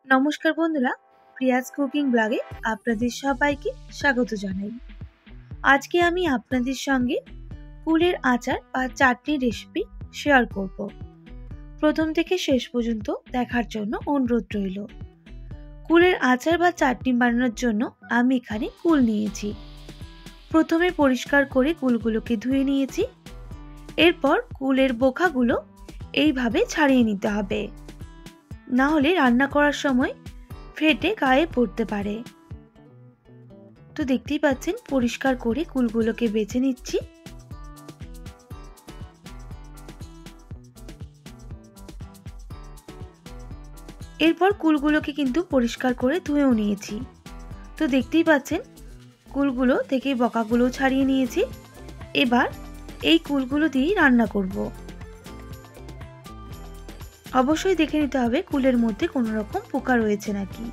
নমস্কার বন্ধুরা, প্রিয়াজ কুকিং ব্লগে আপনাদের সবাইকে স্বাগত জানাই। আজকে আমি আপনাদের সঙ্গে কুলের আচার বা চাটনির রেসিপি শেয়ার করব। প্রথম থেকে শেষ পর্যন্ত দেখার জন্য অনুরোধ রইল। কুলের আচার বা চাটনি বানানোর জন্য আমি এখানে কুল নিয়েছি। প্রথমে পরিষ্কার করে কুলগুলোকে ধুয়ে নিয়েছি। এরপর কুলের বোখাগুলো এইভাবে ছাড়িয়ে নিতে হবে, না হলে রান্না করার সময় ফেটে গায়ে পড়তে পারে। তো দেখতেই পাচ্ছেন পরিষ্কার করে কুলগুলোকে বেছে নিচ্ছি। এরপর কুলগুলোকে কিন্তু পরিষ্কার করে ধুয়েও নিয়েছি। তো দেখতেই পাচ্ছেন কুলগুলো থেকে বকাগুলো ছাড়িয়ে নিয়েছি। এবার এই কুলগুলো দিয়েই রান্না করব। অবশ্যই দেখে নিতে হবে কুলের মধ্যে কোনো রকম পোকা রয়েছে নাকি।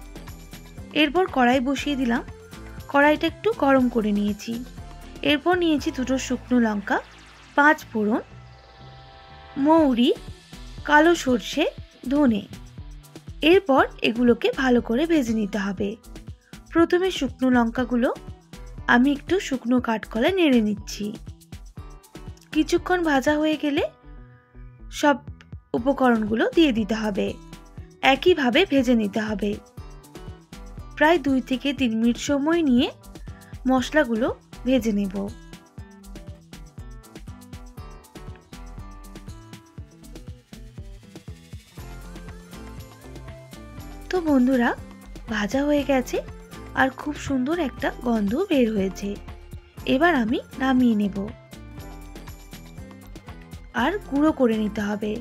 এরপর কড়াই বসিয়ে দিলাম। কড়াইটা একটু গরম করে নিয়েছি। এরপর নিয়েছি দুটো শুকনো লঙ্কা, 5 ফোড়ন, মৌরি, কালো সর্ষে, ধনে। এরপর এগুলোকে ভালো করে ভেজে নিতে হবে। প্রথমে শুকনো লঙ্কাগুলো আমি একটু শুকনো কাঠকলায় নেড়ে নিচ্ছি। কিছুক্ষণ ভাজা হয়ে গেলে সব উপকরণগুলো দিয়ে দিতে হবে। একইভাবে ভেজে নিতে হবে। প্রায় 2 থেকে 3 মিনিট সময় নিয়ে মশলাগুলো ভেজে নেব। তো বন্ধুরা, ভাজা হয়ে গেছে আর খুব সুন্দর একটা গন্ধ বের হয়েছে। এবার আমি নামিয়ে নেব আর গুঁড়ো করে নিতে হবে।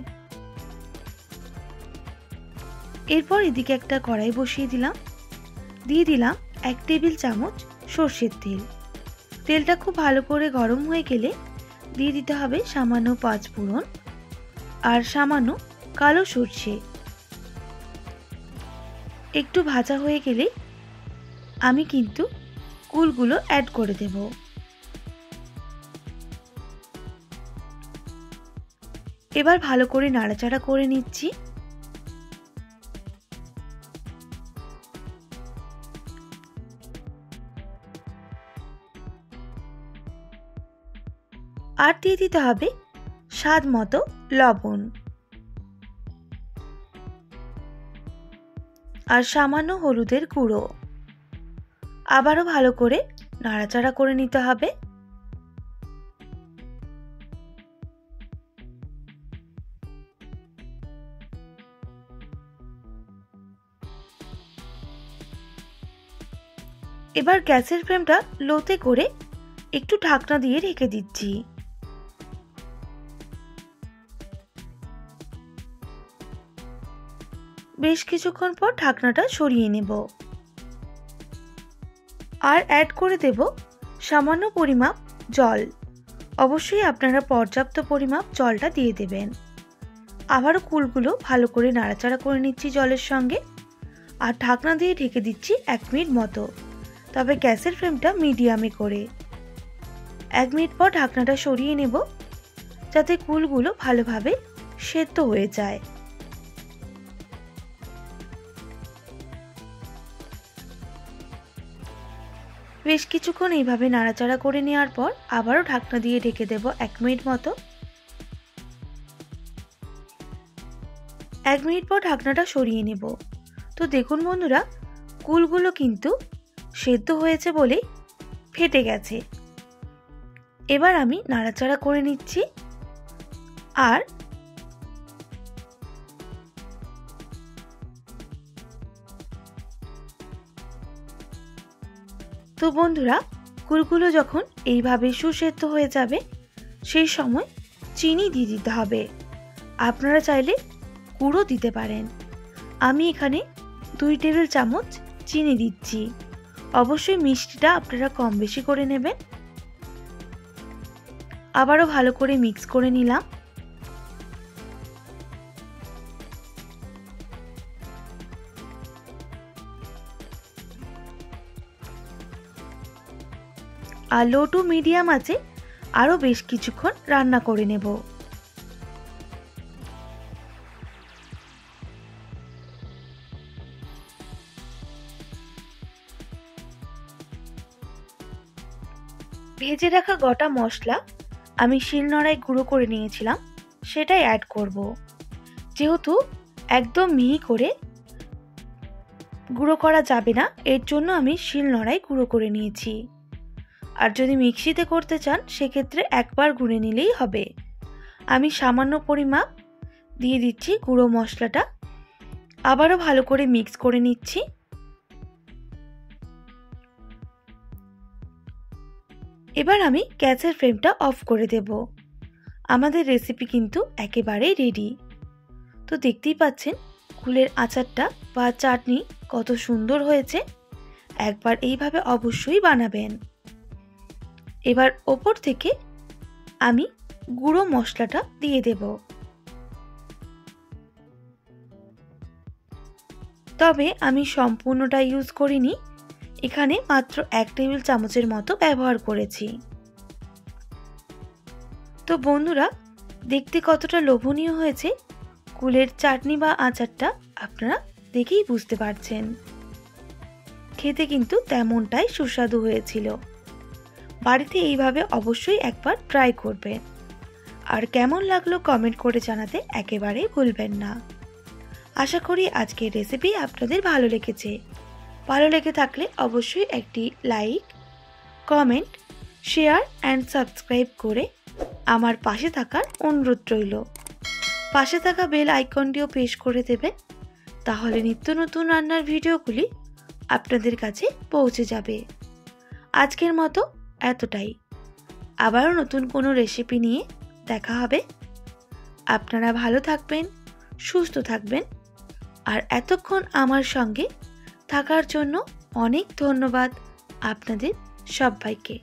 এরপর এদিকে একটা কড়াই বসিয়ে দিলাম। দিয়ে দিলাম 1 টেবিল চামচ সর্ষের তেল। তেলটা খুব ভালো করে গরম হয়ে গেলে দিয়ে দিতে হবে সামান্য 5 ফোড়ন আর সামান্য কালো সর্ষে। একটু ভাজা হয়ে গেলে আমি কিন্তু কুলগুলো অ্যাড করে দেব। এবার ভালো করে নাড়াচাড়া করে নিচ্ছি। আর দিয়ে দিতে হবে স্বাদ মতো লবণ আর সামান্য হলুদের গুঁড়ো। আবারও ভালো করে নাড়াচাড়া করে নিতে হবে। এবার গ্যাসের ফ্লেমটা লোতে করে একটু ঢাকনা দিয়ে রেখে দিচ্ছি। বেশ কিছুক্ষণ পর ঢাকনাটা সরিয়ে নেব আর অ্যাড করে দেব সামান্য পরিমাপ জল। অবশ্যই আপনারা পর্যাপ্ত পরিমাপ জলটা দিয়ে দেবেন। আবারও কুলগুলো ভালো করে নাড়াচাড়া করে নিচ্ছি জলের সঙ্গে আর ঢাকনা দিয়ে ঢেকে দিচ্ছি 1 মিনিট মতো, তবে গ্যাসের ফ্লেমটা মিডিয়ামে করে। 1 মিনিট পর ঢাকনাটা সরিয়ে নেব যাতে কুলগুলো ভালোভাবে সেদ্ধ হয়ে যায়। বেশ কিছুক্ষণ এইভাবে নাড়াচাড়া করে নেওয়ার পর আবারও ঢাকনা দিয়ে ঢেকে দেব 1 মিনিট মতো। 1 মিনিট পর ঢাকনাটা সরিয়ে নেব। তো দেখুন বন্ধুরা, কুলগুলো কিন্তু সেদ্ধ হয়েছে বলে ফেটে গেছে। এবার আমি নাড়াচাড়া করে নিচ্ছি আর তো বন্ধুরা, কুলগুলো যখন এইভাবে সুসেদ্ধ হয়ে যাবে সেই সময় চিনি দিয়ে দিতে হবে। আপনারা চাইলে গুঁড়ো দিতে পারেন। আমি এখানে 2 টেবিল চামচ চিনি দিচ্ছি। অবশ্যই মিষ্টিটা আপনারা কম বেশি করে নেবেন। আবারও ভালো করে মিক্স করে নিলাম। আর লো টু মিডিয়াম আছে আরও বেশ কিছুক্ষণ রান্না করে নেব। ভেজে রাখা গোটা মশলা আমি শিলনোড়ায় গুঁড়ো করে নিয়েছিলাম, সেটাই অ্যাড করব। যেহেতু একদম মিহি করে গুঁড়ো করা যাবে না, এর জন্য আমি শিলনোড়ায় গুঁড়ো করে নিয়েছি। আর যদি মিক্সিতে করতে চান সেক্ষেত্রে একবার গুঁড়ে নিলেই হবে। আমি সামান্য পরিমাপ দিয়ে দিচ্ছি গুঁড়ো মশলাটা, আবারও ভালো করে মিক্স করে নিচ্ছি। এবার আমি গ্যাসের ফ্লেমটা অফ করে দেব। আমাদের রেসিপি কিন্তু একেবারেই রেডি। তো দেখতেই পাচ্ছেন কুলের আচারটা বা চাটনি কত সুন্দর হয়েছে। একবার এইভাবে অবশ্যই বানাবেন। এবার ওপর থেকে আমি গুঁড়ো মশলাটা দিয়ে দেব। তবে আমি সম্পূর্ণটা ইউজ করিনি, এখানে মাত্র 1 টেবিল চামচের মতো ব্যবহার করেছি। তো বন্ধুরা, দেখতে কতটা লোভনীয় হয়েছে কুলের চাটনি বা আচারটা আপনারা দেখেই বুঝতে পারছেন। খেতে কিন্তু তেমনটাই সুস্বাদু হয়েছিল। বাড়িতে এইভাবে অবশ্যই একবার ট্রাই করবেন। আর কেমন লাগলো কমেন্ট করে জানাতে একেবারেই ভুলবেন না। আশা করি আজকের রেসিপি আপনাদের ভালো লেগেছে। ভালো লেগে থাকলে অবশ্যই একটি like, comment, share and subscribe করে আমার পাশে থাকার অনুরোধ রইল। পাশে থাকা বেল আইকনটিও প্রেস করে দেবেন, তাহলে নিত্য নতুন রান্নার ভিডিওগুলি আপনাদের কাছে পৌঁছে যাবে। আজকের মতো এতটাই। আবারও নতুন কোনো রেসিপি নিয়ে দেখা হবে। আপনারা ভালো থাকবেন, সুস্থ থাকবেন। আর এতক্ষণ আমার সঙ্গে থাকার জন্য অনেক ধন্যবাদ আপনাদের সবাইকে।